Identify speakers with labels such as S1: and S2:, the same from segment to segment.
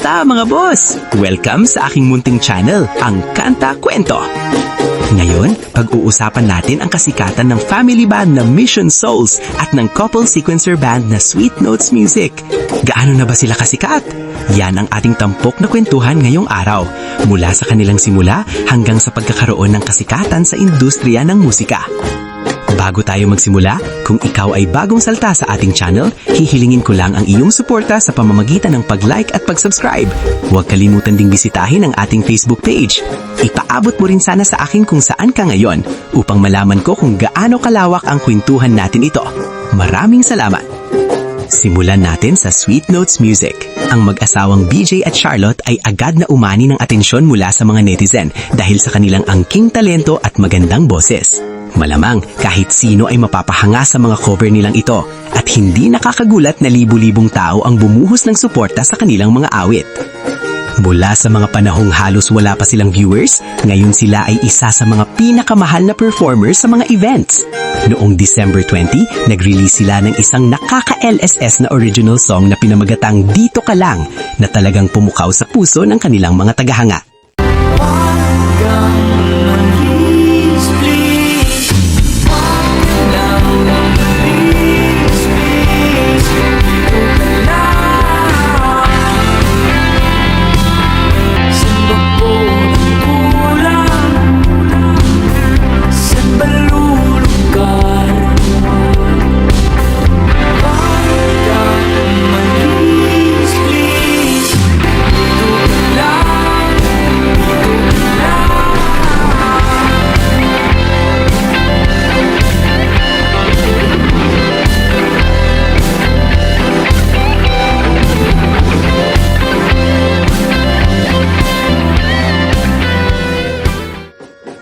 S1: Kamusta mga boss? Welcome sa aking munting channel, ang Kanta Kwento. Ngayon, pag-uusapan natin ang kasikatan ng family band na Mission Souls at ng couple sequencer band na Sweet Notes Music. Gaano na ba sila kasikat? Yan ang ating tampok na kwentuhan ngayong araw, mula sa kanilang simula hanggang sa pagkakaroon ng kasikatan sa industriya ng musika. Bago tayo magsimula, kung ikaw ay bagong salta sa ating channel, hihilingin ko lang ang iyong suporta sa pamamagitan ng pag-like at pag-subscribe. Huwag kalimutan ding bisitahin ang ating Facebook page. Ipaabot mo rin sana sa akin kung saan ka ngayon upang malaman ko kung gaano kalawak ang kwentuhan natin ito. Maraming salamat! Simulan natin sa Sweet Notes Music. Ang mag-asawang BJ at Charlotte ay agad na umani ng atensyon mula sa mga netizen dahil sa kanilang angking talento at magandang boses. Malamang kahit sino ay mapapahanga sa mga cover nilang ito at hindi nakakagulat na libu-libong tao ang bumuhos ng suporta sa kanilang mga awit. Mula sa mga panahong halos wala pa silang viewers, ngayon sila ay isa sa mga pinakamahal na performers sa mga events. Noong December 20, nag-release sila ng isang nakaka-LSS na original song na pinamagatang Dito Ka Lang na talagang pumukaw sa puso ng kanilang mga tagahanga.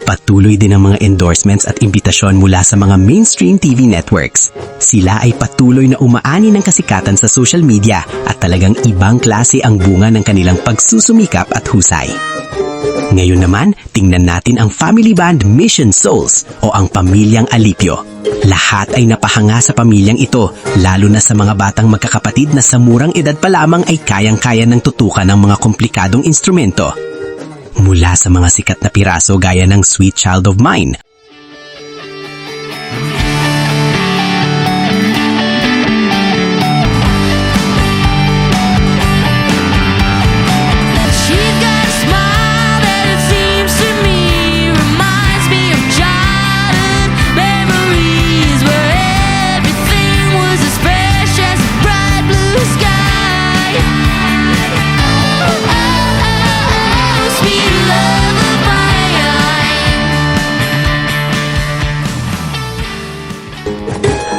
S1: Patuloy din ang mga endorsements at imbitasyon mula sa mga mainstream TV networks. Sila ay patuloy na umaani ng kasikatan sa social media at talagang ibang klase ang bunga ng kanilang pagsusumikap at husay. Ngayon naman, tingnan natin ang family band Mission Souls o ang Pamilyang Alipio. Lahat ay napahanga sa pamilyang ito, lalo na sa mga batang magkakapatid na sa murang edad pa lamang ay kayang-kaya ng tutukan ng mga komplikadong instrumento. Mula sa mga sikat na piraso gaya ng Sweet Child of Mine,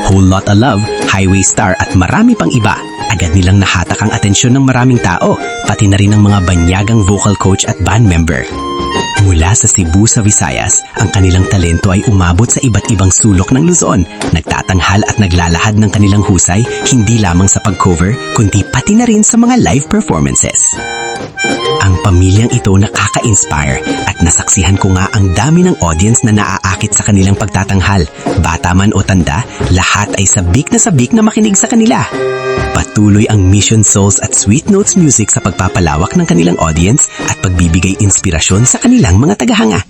S1: Whole Lotta Love, Highway Star at marami pang iba. Agad nilang nahatak ang atensyon ng maraming tao, pati na rin ng mga banyagang vocal coach at band member. Mula sa Cebu sa Visayas, ang kanilang talento ay umabot sa iba't ibang sulok ng Luzon, nagtatanghal at naglalahad ng kanilang husay hindi lamang sa pag-cover, kundi pati na rin sa mga live performances. Ang pamilyang ito nakaka-inspire at nasaksihan ko nga ang dami ng audience na naaakit sa kanilang pagtatanghal. Bata man o tanda, lahat ay sabik na makinig sa kanila. Patuloy ang Mission Souls at Sweet Notes Music sa pagpapalawak ng kanilang audience at pagbibigay inspirasyon sa kanilang mga tagahanga.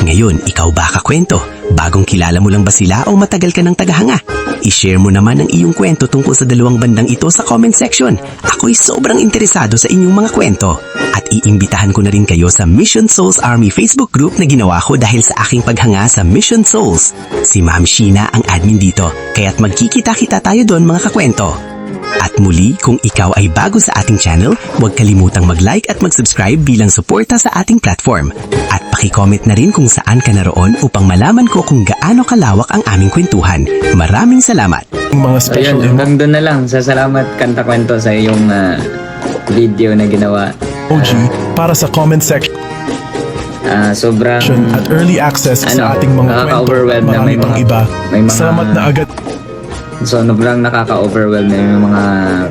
S1: Ngayon, ikaw ba kakwento? Bagong kilala mo lang ba sila o matagal ka ng tagahanga? I-share mo naman ang iyong kwento tungkol sa dalawang bandang ito sa comment section. Ako'y sobrang interesado sa inyong mga kwento. At iimbitahan ko na rin kayo sa Mission Souls Army Facebook group na ginawa ko dahil sa aking paghanga sa Mission Souls. Si Ma'am Sheena ang admin dito, kaya't magkikita-kita tayo doon mga kakwento. At muli, kung ikaw ay bago sa ating channel, huwag kalimutang mag-like at mag-subscribe bilang suporta sa ating platform. At paki-comment na rin kung saan ka naroon upang malaman ko kung gaano kalawak ang aming kwentuhan. Maraming salamat!
S2: Mga special
S3: Ayun, hanggang doon na lang. Salamat Kanta Kwento sa iyong video na ginawa.
S2: emoji para sa comment section
S3: Sobrang
S2: at early access sa ating mga kwento at
S3: nakaka-overwhelm na
S2: marami pang iba.
S3: may mga
S2: Salamat na agad.
S3: sobrang nakaka-overwhelm na yung mga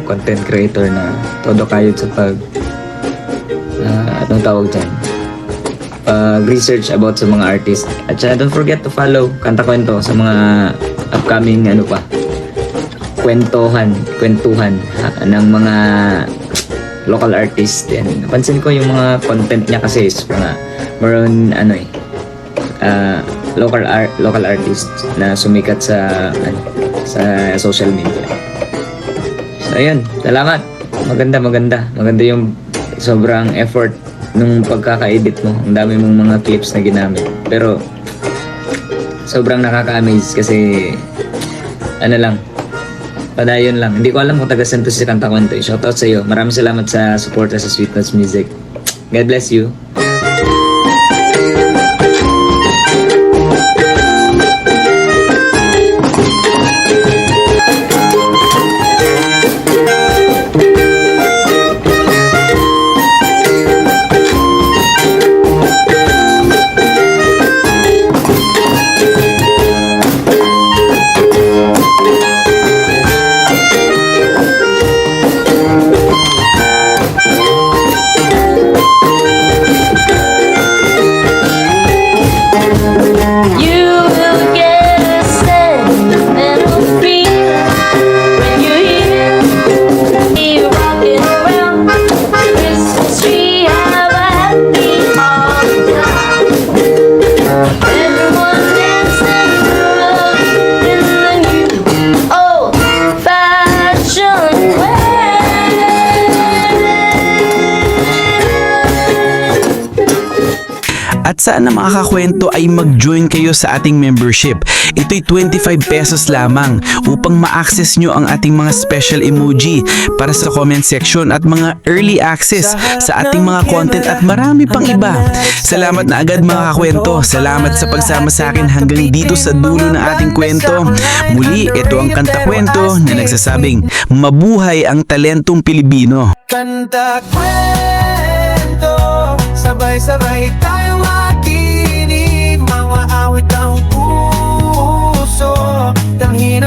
S3: content creator na todo kayod sa anong tawag dyan, research about sa mga artist. At don't forget to follow Kanta Kwento sa mga upcoming kwentuhan ng mga local artist. And napansin ko yung mga content niya kasi is mga more on local artist na sumikat sa social media. So ayun, salamat. Maganda yung sobrang effort nung pagkaka-edit mo. Ang dami mong mga clips na ginamit. Pero sobrang nakaka-amaze kasi padayon lang. Hindi ko alam kung taga Santos si Kanta Kwento. Shoutout sa iyo. Maraming salamat sa suporta sa Sweet Notes Music. God bless you.
S4: You will get a sentimental feel when you hear me rocking around the Christmas tree. Have a happy holiday. Everyone dancing in the new old-fashioned way.
S1: At saan na makakakwento ay mag-join kayo sa ating membership. Ito'y 25 pesos lamang upang ma-access nyo ang ating mga special emoji para sa comment section at mga early access sa ating mga content at marami pang iba. Salamat na agad mga kakwento. Salamat sa pagsama sa akin hanggang dito sa dulo ng ating kwento. Muli, ito ang Kanta Kwento na nagsasabing mabuhay ang talentong Pilipino.
S5: Kanta kwento, sabay-sabay tayong makinig. Mga awit ng puso, tanghin